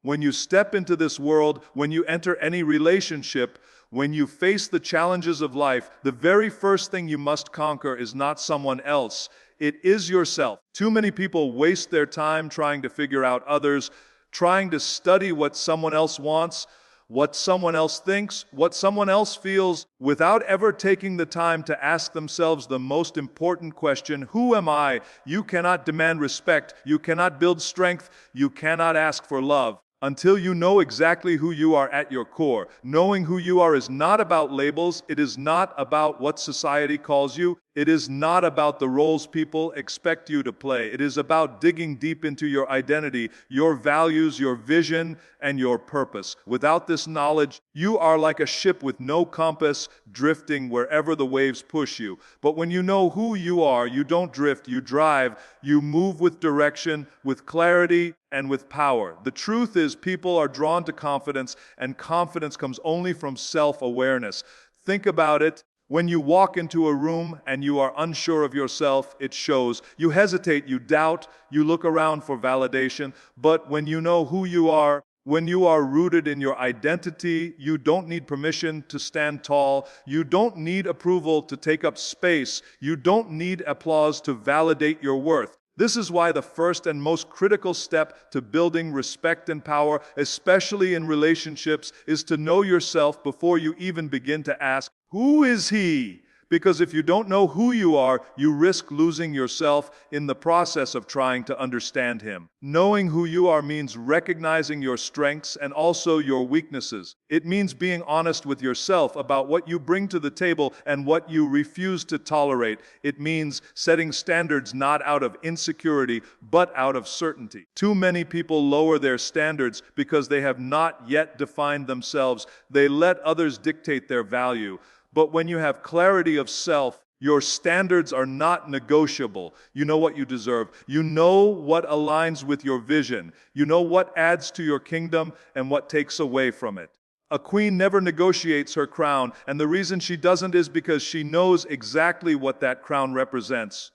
When you step into this world, when you enter any relationship, when you face the challenges of life, the very first thing you must conquer is not someone else. It is yourself. Too many people waste their time trying to figure out others, trying to study what someone else wants, what someone else thinks, what someone else feels, without ever taking the time to ask themselves the most important question: who am I? You cannot demand respect, you cannot build strength, you cannot ask for love until you know exactly who you are at your core. Knowing who you are is not about labels, it is not about what society calls you, it is not about the roles people expect you to play. It is about digging deep into your identity, your values, your vision, and your purpose. Without this knowledge, you are like a ship with no compass, drifting wherever the waves push you. But when you know who you are, you don't drift, you drive, you move with direction, with clarity, and with power. The truth is, people are drawn to confidence, and confidence comes only from self-awareness. Think about it. When you walk into a room and you are unsure of yourself, it shows. You hesitate, you doubt, you look around for validation. But when you know who you are, when you are rooted in your identity, you don't need permission to stand tall. You don't need approval to take up space. You don't need applause to validate your worth. This is why the first and most critical step to building respect and power, especially in relationships, is to know yourself before you even begin to ask, who is he? Because if you don't know who you are, you risk losing yourself in the process of trying to understand him. Knowing who you are means recognizing your strengths and also your weaknesses. It means being honest with yourself about what you bring to the table and what you refuse to tolerate. It means setting standards not out of insecurity, but out of certainty. Too many people lower their standards because they have not yet defined themselves. They let others dictate their value. But when you have clarity of self, your standards are not negotiable. You know what you deserve. You know what aligns with your vision. You know what adds to your kingdom and what takes away from it. A queen never negotiates her crown, and the reason she doesn't is because she knows exactly what that crown represents.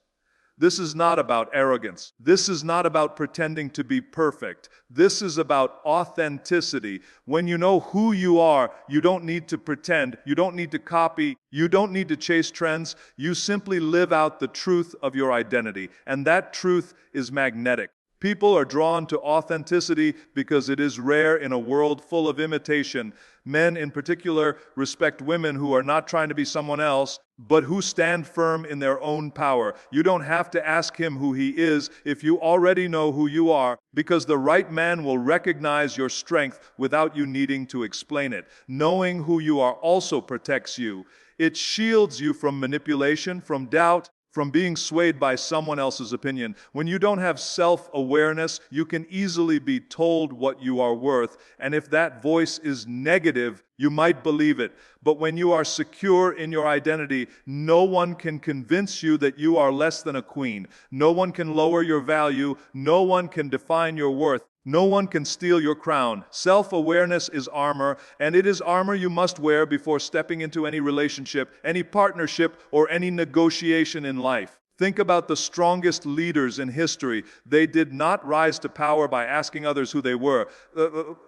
This is not about arrogance. This is not about pretending to be perfect. This is about authenticity. When you know who you are, you don't need to pretend. You don't need to copy. You don't need to chase trends. You simply live out the truth of your identity. And that truth is magnetic. People are drawn to authenticity because it is rare in a world full of imitation. Men in particular respect women who are not trying to be someone else, but who stand firm in their own power. You don't have to ask him who he is if you already know who you are, because the right man will recognize your strength without you needing to explain it. Knowing who you are also protects you. It shields you from manipulation, from doubt, from being swayed by someone else's opinion. When you don't have self-awareness, you can easily be told what you are worth, and if that voice is negative, you might believe it. But when you are secure in your identity, no one can convince you that you are less than a queen. No one can lower your value. No one can define your worth. No one can steal your crown. Self-awareness is armor, and it is armor you must wear before stepping into any relationship, any partnership, or any negotiation in life. Think about the strongest leaders in history. They did not rise to power by asking others who they were.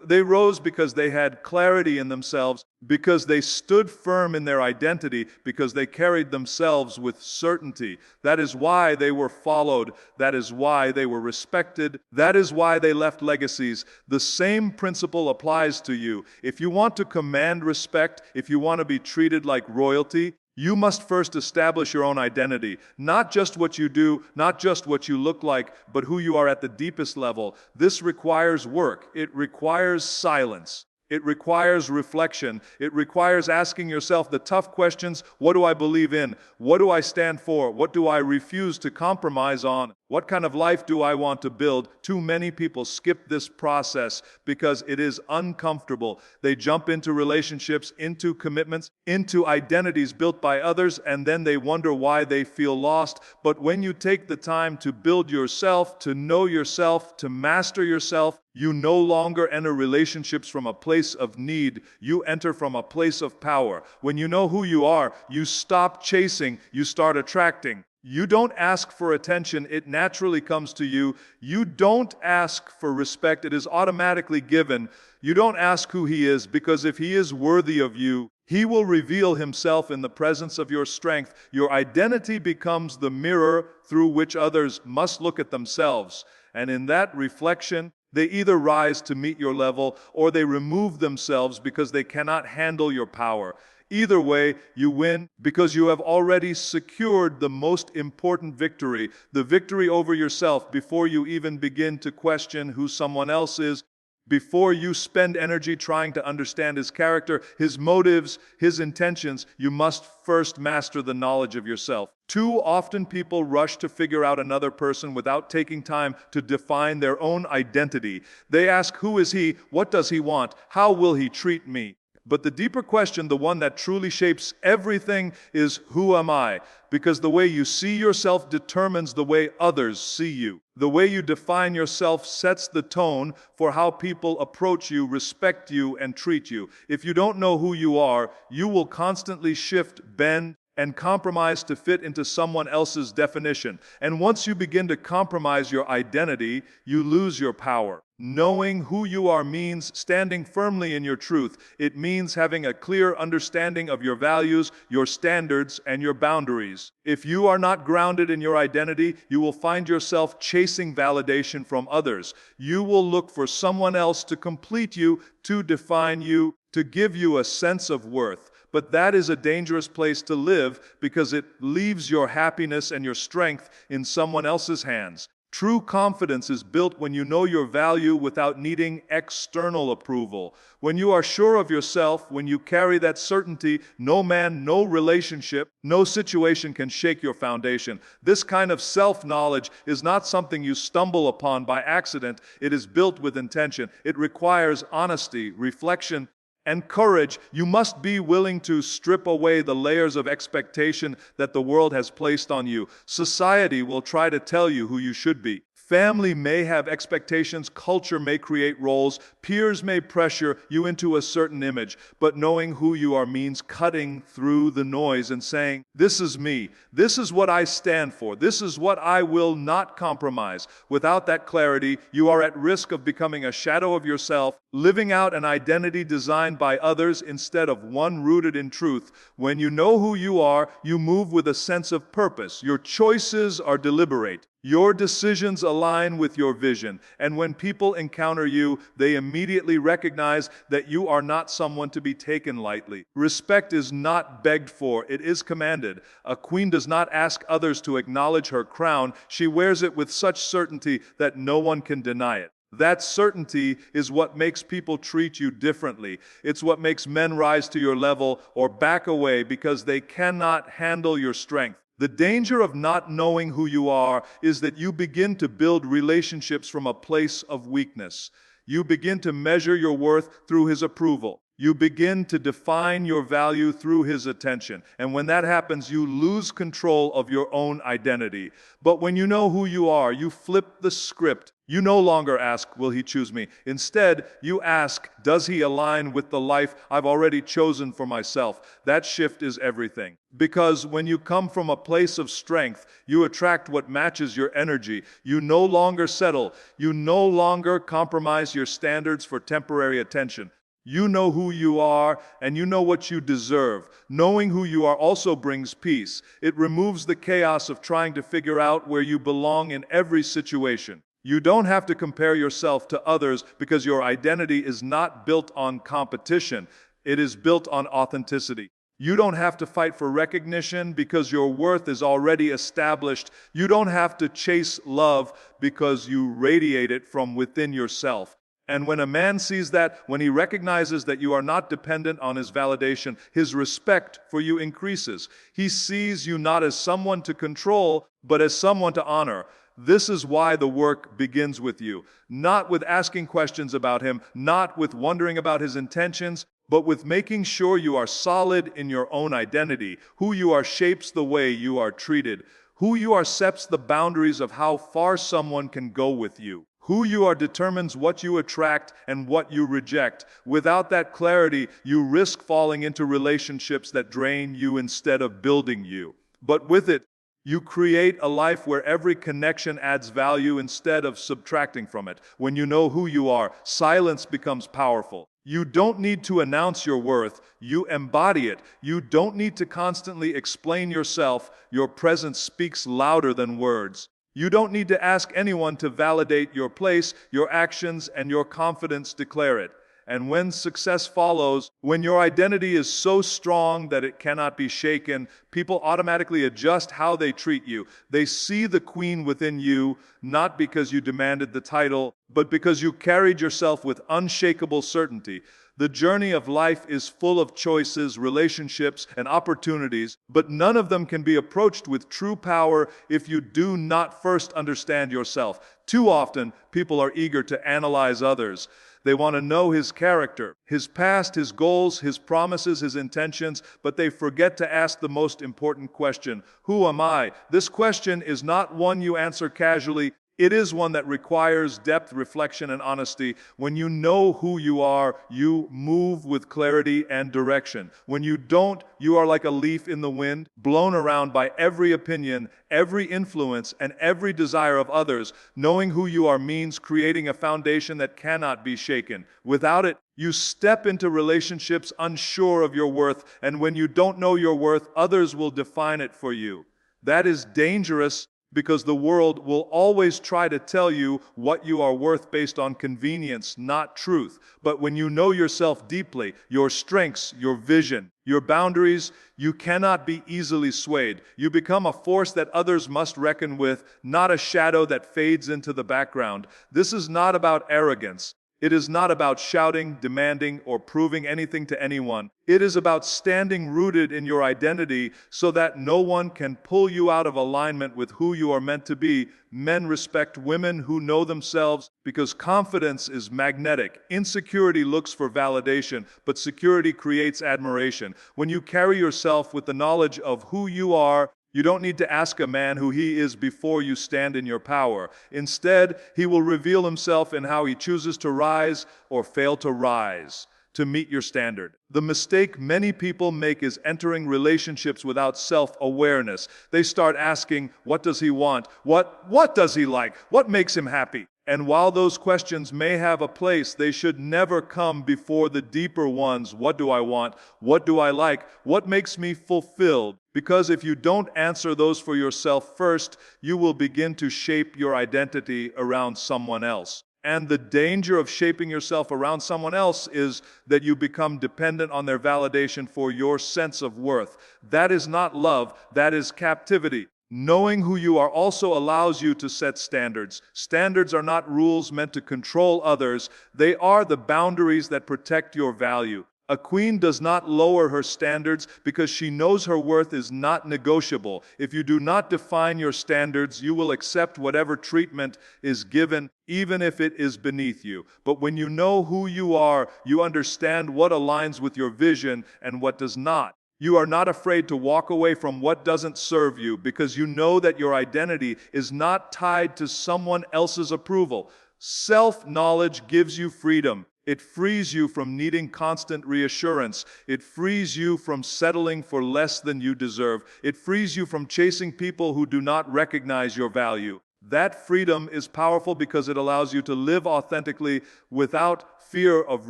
They rose because they had clarity in themselves, because they stood firm in their identity, because they carried themselves with certainty. That is why they were followed. That is why they were respected. That is why they left legacies. The same principle applies to you. If you want to command respect, if you want to be treated like royalty, you must first establish your own identity, not just what you do, not just what you look like, but who you are at the deepest level. This requires work. It requires silence. It requires reflection. It requires asking yourself the tough questions. What do I believe in? What do I stand for? What do I refuse to compromise on? What kind of life do I want to build? Too many people skip this process because it is uncomfortable. They jump into relationships, into commitments, into identities built by others, and then they wonder why they feel lost. But when you take the time to build yourself, to know yourself, to master yourself, you no longer enter relationships from a place of need. You enter from a place of power. When you know who you are, you stop chasing, you start attracting. You don't ask for attention, it naturally comes to you. You don't ask for respect, it is automatically given. You don't ask who he is, because if he is worthy of you, he will reveal himself in the presence of your strength. Your identity becomes the mirror through which others must look at themselves. And in that reflection, they either rise to meet your level or they remove themselves because they cannot handle your power. Either way, you win because you have already secured the most important victory, the victory over yourself, before you even begin to question who someone else is, before you spend energy trying to understand his character, his motives, his intentions. You must first master the knowledge of yourself. Too often people rush to figure out another person without taking time to define their own identity. They ask, who is he? What does he want? How will he treat me? But the deeper question, the one that truly shapes everything, is who am I? Because the way you see yourself determines the way others see you. The way you define yourself sets the tone for how people approach you, respect you, and treat you. If you don't know who you are, you will constantly shift, bend, and compromise to fit into someone else's definition. And once you begin to compromise your identity, you lose your power. Knowing who you are means standing firmly in your truth. It means having a clear understanding of your values, your standards, and your boundaries. If you are not grounded in your identity, you will find yourself chasing validation from others. You will look for someone else to complete you, to define you, to give you a sense of worth. But that is a dangerous place to live because it leaves your happiness and your strength in someone else's hands. True confidence is built when you know your value without needing external approval. When you are sure of yourself, when you carry that certainty, no man, no relationship, no situation can shake your foundation. This kind of self-knowledge is not something you stumble upon by accident. It is built with intention. It requires honesty, reflection, and courage. You must be willing to strip away the layers of expectation that the world has placed on you. Society will try to tell you who you should be. Family may have expectations, culture may create roles, peers may pressure you into a certain image, but knowing who you are means cutting through the noise and saying, this is me, this is what I stand for, this is what I will not compromise. Without that clarity, you are at risk of becoming a shadow of yourself, living out an identity designed by others instead of one rooted in truth. When you know who you are, you move with a sense of purpose. Your choices are deliberate. Your decisions align with your vision, and when people encounter you, they immediately recognize that you are not someone to be taken lightly. Respect is not begged for, it is commanded. A queen does not ask others to acknowledge her crown, she wears it with such certainty that no one can deny it. That certainty is what makes people treat you differently. It's what makes men rise to your level or back away because they cannot handle your strength. The danger of not knowing who you are is that you begin to build relationships from a place of weakness. You begin to measure your worth through his approval. You begin to define your value through his attention. And when that happens, you lose control of your own identity. But when you know who you are, you flip the script. You no longer ask, will he choose me? Instead, you ask, does he align with the life I've already chosen for myself? That shift is everything. Because when you come from a place of strength, you attract what matches your energy. You no longer settle. You no longer compromise your standards for temporary attention. You know who you are, and you know what you deserve. Knowing who you are also brings peace. It removes the chaos of trying to figure out where you belong in every situation. You don't have to compare yourself to others because your identity is not built on competition. It is built on authenticity. You don't have to fight for recognition because your worth is already established. You don't have to chase love because you radiate it from within yourself. And when a man sees that, when he recognizes that you are not dependent on his validation, his respect for you increases. He sees you not as someone to control, but as someone to honor. This is why the work begins with you. Not with asking questions about him, not with wondering about his intentions, but with making sure you are solid in your own identity. Who you are shapes the way you are treated. Who you are sets the boundaries of how far someone can go with you. Who you are determines what you attract and what you reject. Without that clarity, you risk falling into relationships that drain you instead of building you. But with it, You create a life where every connection adds value instead of subtracting from it. When you know who you are, silence becomes powerful. You don't need to announce your worth, you embody it. You don't need to constantly explain yourself, your presence speaks louder than words. You don't need to ask anyone to validate your place, your actions, and your confidence declare it. And when success follows, when your identity is so strong that it cannot be shaken, people automatically adjust how they treat you. They see the queen within you, not because you demanded the title, but because you carried yourself with unshakable certainty. The journey of life is full of choices, relationships, and opportunities, but none of them can be approached with true power if you do not first understand yourself. Too often, people are eager to analyze others. They want to know his character, his past, his goals, his promises, his intentions, but they forget to ask the most important question: who am I? This question is not one you answer casually. It is one that requires depth, reflection, and honesty. When you know who you are, you move with clarity and direction. When you don't, you are like a leaf in the wind, blown around by every opinion, every influence, and every desire of others. Knowing who you are means creating a foundation that cannot be shaken. Without it, you step into relationships unsure of your worth, and when you don't know your worth, others will define it for you. That is dangerous, because the world will always try to tell you what you are worth based on convenience, not truth. But when you know yourself deeply, your strengths, your vision, your boundaries, you cannot be easily swayed. You become a force that others must reckon with, not a shadow that fades into the background. This is not about arrogance. It is not about shouting, demanding, or proving anything to anyone. It is about standing rooted in your identity so that no one can pull you out of alignment with who you are meant to be. Men respect women who know themselves because confidence is magnetic. Insecurity looks for validation, but security creates admiration. When you carry yourself with the knowledge of who you are, you don't need to ask a man who he is before you stand in your power. Instead, he will reveal himself in how he chooses to rise or fail to rise to meet your standard. The mistake many people make is entering relationships without self-awareness. They start asking, what does he want? What does he like? What makes him happy? And while those questions may have a place, they should never come before the deeper ones. What do I want? What do I like? What makes me fulfilled? Because if you don't answer those for yourself first, you will begin to shape your identity around someone else. And the danger of shaping yourself around someone else is that you become dependent on their validation for your sense of worth. That is not love, that is captivity. Knowing who you are also allows you to set standards. Standards are not rules meant to control others. They are the boundaries that protect your value. A queen does not lower her standards because she knows her worth is not negotiable. If you do not define your standards, you will accept whatever treatment is given, even if it is beneath you. But when you know who you are, you understand what aligns with your vision and what does not. You are not afraid to walk away from what doesn't serve you because you know that your identity is not tied to someone else's approval. Self-knowledge gives you freedom. It frees you from needing constant reassurance. It frees you from settling for less than you deserve. It frees you from chasing people who do not recognize your value. That freedom is powerful because it allows you to live authentically without fear of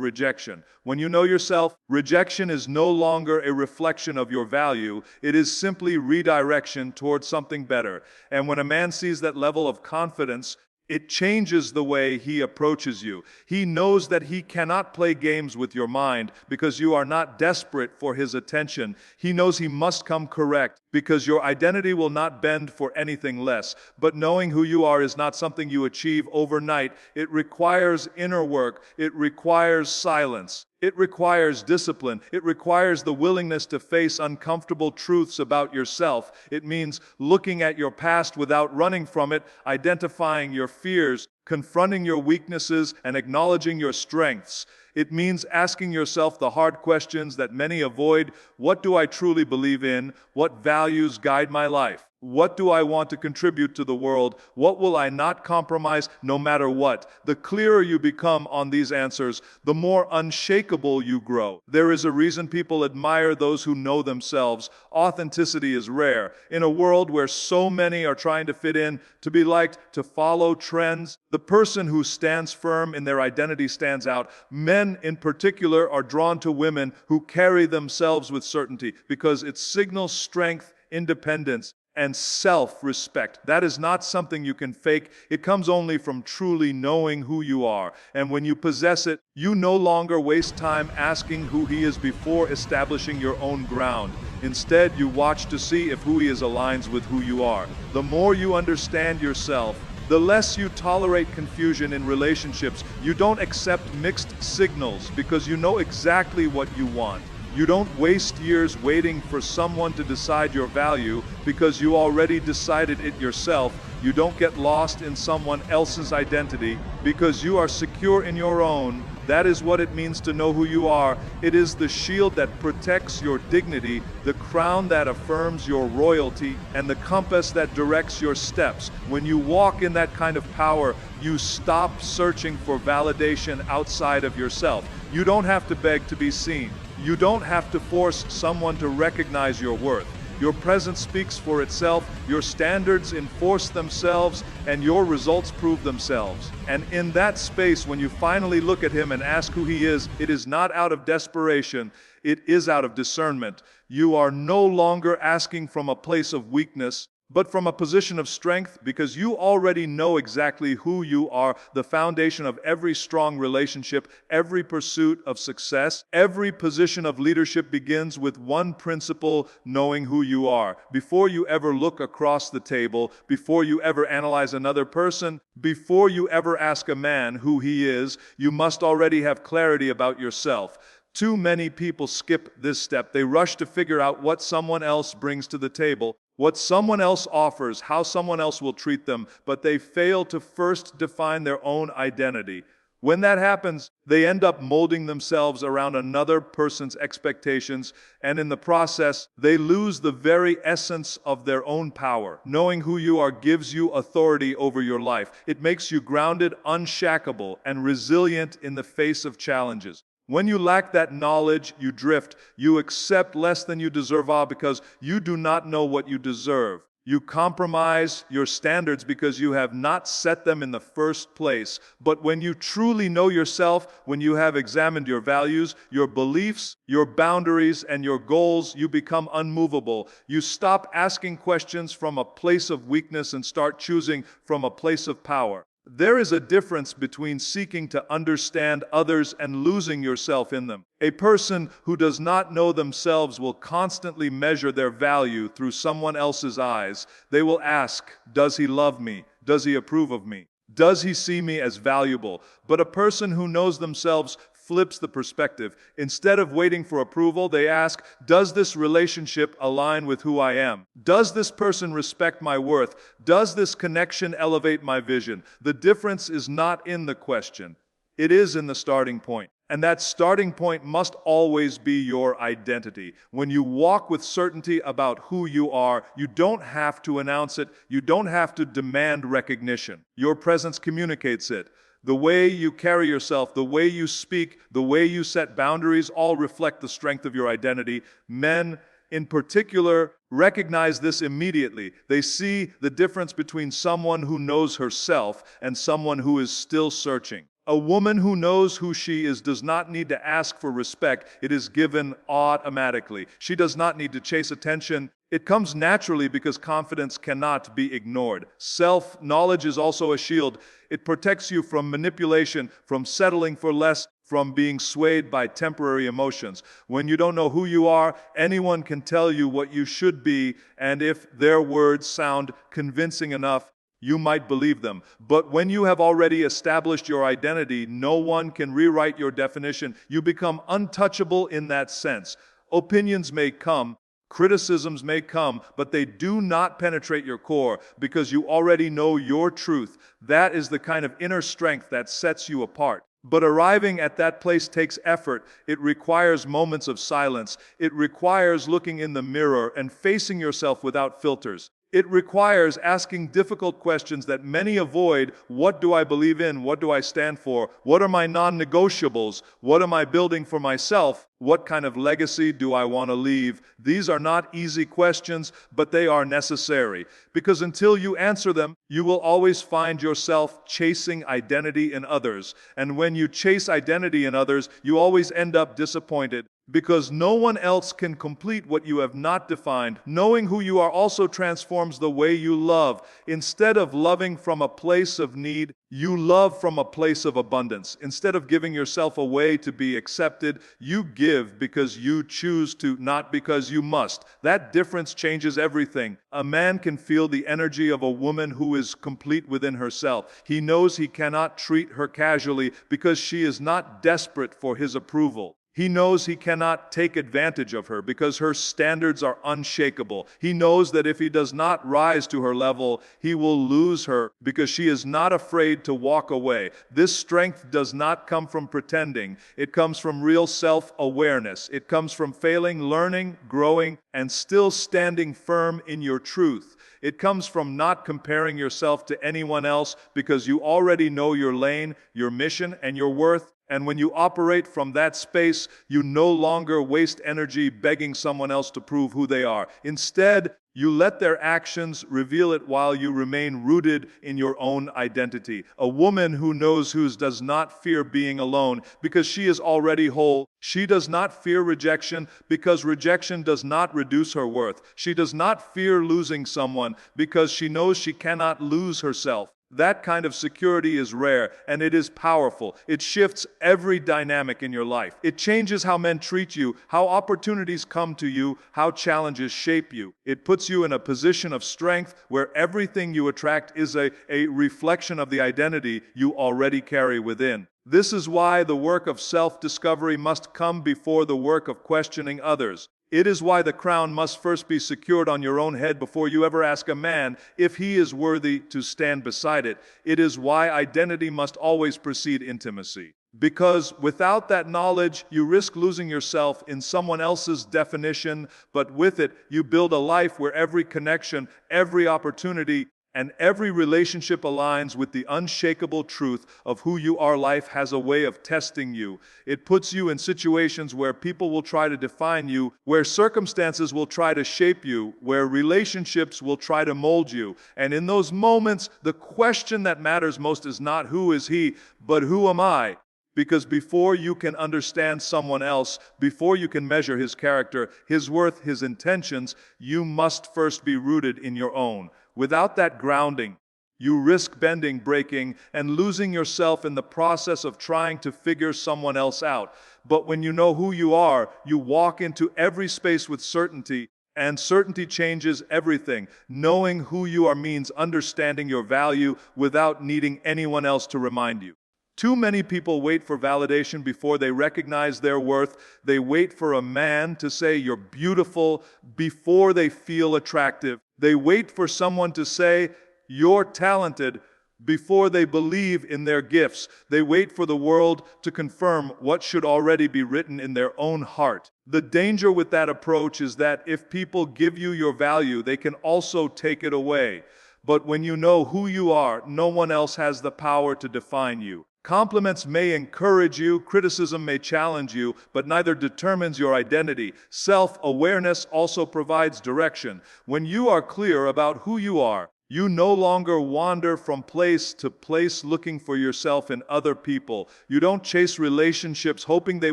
rejection. When you know yourself, rejection is no longer a reflection of your value. It is simply redirection towards something better. And when a man sees that level of confidence, it changes the way he approaches you. He knows that he cannot play games with your mind because you are not desperate for his attention. He knows he must come correct because your identity will not bend for anything less. But knowing who you are is not something you achieve overnight. It requires inner work. It requires silence. It requires discipline. It requires the willingness to face uncomfortable truths about yourself. It means looking at your past without running from it, identifying your fears, confronting your weaknesses and acknowledging your strengths. It means asking yourself the hard questions that many avoid. What do I truly believe in? What values guide my life? What do I want to contribute to the world? What will I not compromise no matter what? The clearer you become on these answers, the more unshakable you grow. There is a reason people admire those who know themselves. Authenticity is rare. In a world where so many are trying to fit in, to be liked, to follow trends, the person who stands firm in their identity stands out. Men in particular are drawn to women who carry themselves with certainty because it signals strength, independence, and self-respect. That is not something you can fake. It comes only from truly knowing who you are. And when you possess it, you no longer waste time asking who he is before establishing your own ground. Instead, you watch to see if who he is aligns with who you are. The more you understand yourself, the less you tolerate confusion in relationships. You don't accept mixed signals because you know exactly what you want. You don't waste years waiting for someone to decide your value because you already decided it yourself. You don't get lost in someone else's identity because you are secure in your own. That is what it means to know who you are. It is the shield that protects your dignity, the crown that affirms your royalty, and the compass that directs your steps. When you walk in that kind of power, you stop searching for validation outside of yourself. You don't have to beg to be seen. You don't have to force someone to recognize your worth. Your presence speaks for itself, your standards enforce themselves, and your results prove themselves. And in that space, when you finally look at him and ask who he is, it is not out of desperation, it is out of discernment. You are no longer asking from a place of weakness, but from a position of strength, because you already know exactly who you are. The foundation of every strong relationship, every pursuit of success, every position of leadership begins with one principle: knowing who you are. Before you ever look across the table, before you ever analyze another person, before you ever ask a man who he is, you must already have clarity about yourself. Too many people skip this step. They rush to figure out what someone else brings to the table, what someone else offers, how someone else will treat them, but they fail to first define their own identity. When that happens, they end up molding themselves around another person's expectations, and in the process, they lose the very essence of their own power. Knowing who you are gives you authority over your life. It makes you grounded, unshackable, and resilient in the face of challenges. When you lack that knowledge, you drift. You accept less than you deserve because you do not know what you deserve. You compromise your standards because you have not set them in the first place. But when you truly know yourself, when you have examined your values, your beliefs, your boundaries, and your goals, you become unmovable. You stop asking questions from a place of weakness and start choosing from a place of power. There is a difference between seeking to understand others and losing yourself in them. A person who does not know themselves will constantly measure their value through someone else's eyes. They will ask, does he love me? Does he approve of me? Does he see me as valuable? But a person who knows themselves flips the perspective. Instead of waiting for approval, they ask, does this relationship align with who I am? Does this person respect my worth? Does this connection elevate my vision? The difference is not in the question. It is in the starting point. And that starting point must always be your identity. When you walk with certainty about who you are, you don't have to announce it. You don't have to demand recognition. Your presence communicates it. The way you carry yourself, the way you speak, the way you set boundaries all reflect the strength of your identity. Men, in particular, recognize this immediately. They see the difference between someone who knows herself and someone who is still searching. A woman who knows who she is does not need to ask for respect. It is given automatically. She does not need to chase attention. It comes naturally because confidence cannot be ignored. Self-knowledge is also a shield. It protects you from manipulation, from settling for less, from being swayed by temporary emotions. When you don't know who you are, anyone can tell you what you should be, and if their words sound convincing enough, you might believe them. But when you have already established your identity, no one can rewrite your definition. You become untouchable in that sense. Opinions may come, Criticisms may come, but they do not penetrate your core because you already know your truth. That is the kind of inner strength that sets you apart. But arriving at that place takes effort. It requires moments of silence. It requires looking in the mirror and facing yourself without filters. It requires asking difficult questions that many avoid. What do I believe in? What do I stand for? What are my non-negotiables? What am I building for myself? What kind of legacy do I want to leave? These are not easy questions, but they are necessary. Because until you answer them, you will always find yourself chasing identity in others. And when you chase identity in others, you always end up disappointed. Because no one else can complete what you have not defined. Knowing who you are also transforms the way you love. Instead of loving from a place of need, you love from a place of abundance. Instead of giving yourself away to be accepted, you give because you choose to, not because you must. That difference changes everything. A man can feel the energy of a woman who is complete within herself. He knows he cannot treat her casually because she is not desperate for his approval. He knows he cannot take advantage of her because her standards are unshakable. He knows that if he does not rise to her level, he will lose her because she is not afraid to walk away. This strength does not come from pretending. It comes from real self-awareness. It comes from failing, learning, growing, and still standing firm in your truth. It comes from not comparing yourself to anyone else because you already know your lane, your mission, and your worth. And when you operate from that space, you no longer waste energy begging someone else to prove who they are. Instead, you let their actions reveal it while you remain rooted in your own identity. A woman who knows whose does not fear being alone because she is already whole. She does not fear rejection because rejection does not reduce her worth. She does not fear losing someone because she knows she cannot lose herself. That kind of security is rare, and it is powerful. It shifts every dynamic in your life. It changes how men treat you, how opportunities come to you, how challenges shape you. It puts you in a position of strength where everything you attract is a reflection of the identity you already carry within. This is why the work of self-discovery must come before the work of questioning others. It is why the crown must first be secured on your own head before you ever ask a man if he is worthy to stand beside it. It is why identity must always precede intimacy. Because without that knowledge, you risk losing yourself in someone else's definition, but with it, you build a life where every connection, every opportunity, and every relationship aligns with the unshakable truth of who you are. Life has a way of testing you. It puts you in situations where people will try to define you, where circumstances will try to shape you, where relationships will try to mold you. And in those moments, the question that matters most is not who is he, but who am I? Because before you can understand someone else, before you can measure his character, his worth, his intentions, you must first be rooted in your own. Without that grounding, you risk bending, breaking, and losing yourself in the process of trying to figure someone else out. But when you know who you are, you walk into every space with certainty, and certainty changes everything. Knowing who you are means understanding your value without needing anyone else to remind you. Too many people wait for validation before they recognize their worth. They wait for a man to say you're beautiful before they feel attractive. They wait for someone to say you're talented before they believe in their gifts. They wait for the world to confirm what should already be written in their own heart. The danger with that approach is that if people give you your value, they can also take it away. But when you know who you are, no one else has the power to define you. Compliments may encourage you, criticism may challenge you, but neither determines your identity. Self-awareness also provides direction. When you are clear about who you are, you no longer wander from place to place looking for yourself in other people. You don't chase relationships hoping they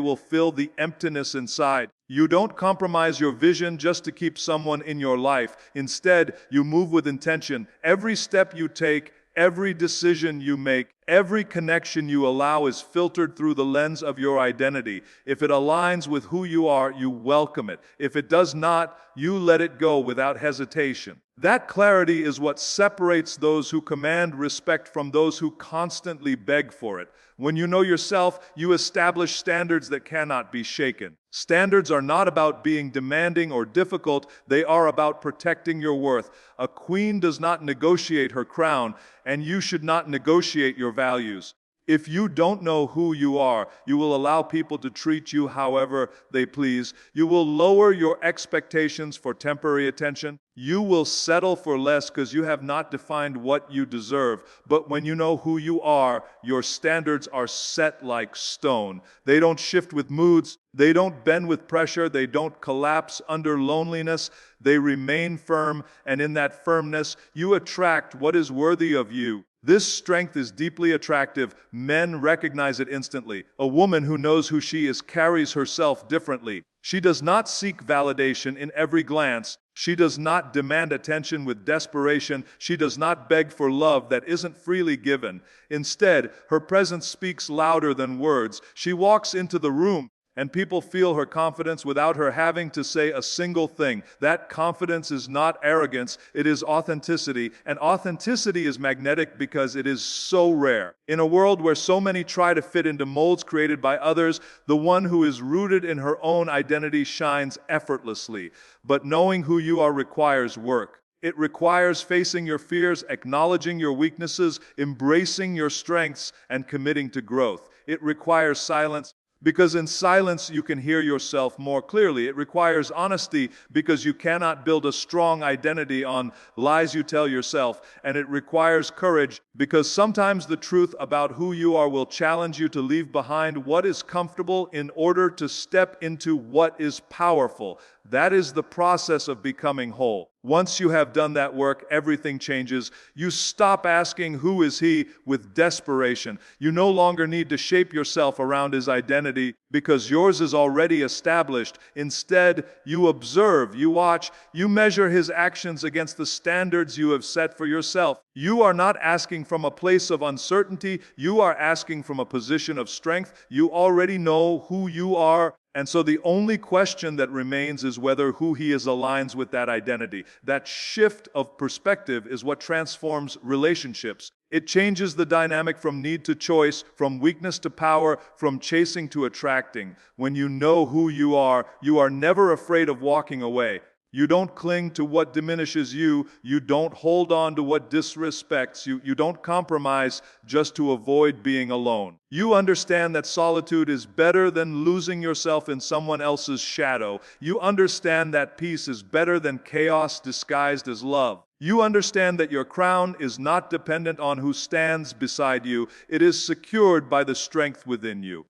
will fill the emptiness inside. You don't compromise your vision just to keep someone in your life. Instead, you move with intention. Every step you take, every decision you make, Every connection you allow is filtered through the lens of your identity. If it aligns with who you are, you welcome it. If it does not, you let it go without hesitation. That clarity is what separates those who command respect from those who constantly beg for it. When you know yourself, you establish standards that cannot be shaken. Standards are not about being demanding or difficult, they are about protecting your worth. A queen does not negotiate her crown, and you should not negotiate your values. If you don't know who you are, you will allow people to treat you however they please. You will lower your expectations for temporary attention. You will settle for less because you have not defined what you deserve. But when you know who you are, your standards are set like stone. They don't shift with moods. They don't bend with pressure. They don't collapse under loneliness. They remain firm, and in that firmness, you attract what is worthy of you. This strength is deeply attractive. Men recognize it instantly. A woman who knows who she is carries herself differently. She does not seek validation in every glance. She does not demand attention with desperation. She does not beg for love that isn't freely given. Instead, her presence speaks louder than words. She walks into the room, and people feel her confidence without her having to say a single thing. That confidence is not arrogance, it is authenticity. And authenticity is magnetic because it is so rare. In a world where so many try to fit into molds created by others, the one who is rooted in her own identity shines effortlessly. But knowing who you are requires work. It requires facing your fears, acknowledging your weaknesses, embracing your strengths, and committing to growth. It requires silence, because in silence you can hear yourself more clearly. It requires honesty because you cannot build a strong identity on lies you tell yourself. And it requires courage because sometimes the truth about who you are will challenge you to leave behind what is comfortable in order to step into what is powerful. That is the process of becoming whole. Once you have done that work, everything changes. You stop asking, "Who is he?" with desperation. You no longer need to shape yourself around his identity because yours is already established. Instead, you observe, you watch, you measure his actions against the standards you have set for yourself. You are not asking from a place of uncertainty. You are asking from a position of strength. You already know who you are. And so the only question that remains is whether who he is aligns with that identity. That shift of perspective is what transforms relationships. It changes the dynamic from need to choice, from weakness to power, from chasing to attracting. When you know who you are never afraid of walking away. You don't cling to what diminishes you. You don't hold on to what disrespects you. You don't compromise just to avoid being alone. You understand that solitude is better than losing yourself in someone else's shadow. You understand that peace is better than chaos disguised as love. You understand that your crown is not dependent on who stands beside you. It is secured by the strength within you.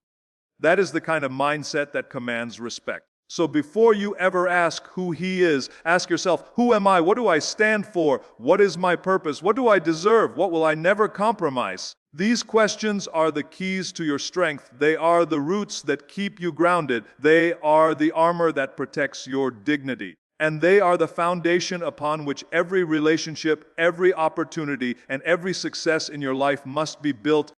That is the kind of mindset that commands respect. So before you ever ask who he is, ask yourself, who am I? What do I stand for? What is my purpose? What do I deserve? What will I never compromise? These questions are the keys to your strength. They are the roots that keep you grounded. They are the armor that protects your dignity. And they are the foundation upon which every relationship, every opportunity, and every success in your life must be built.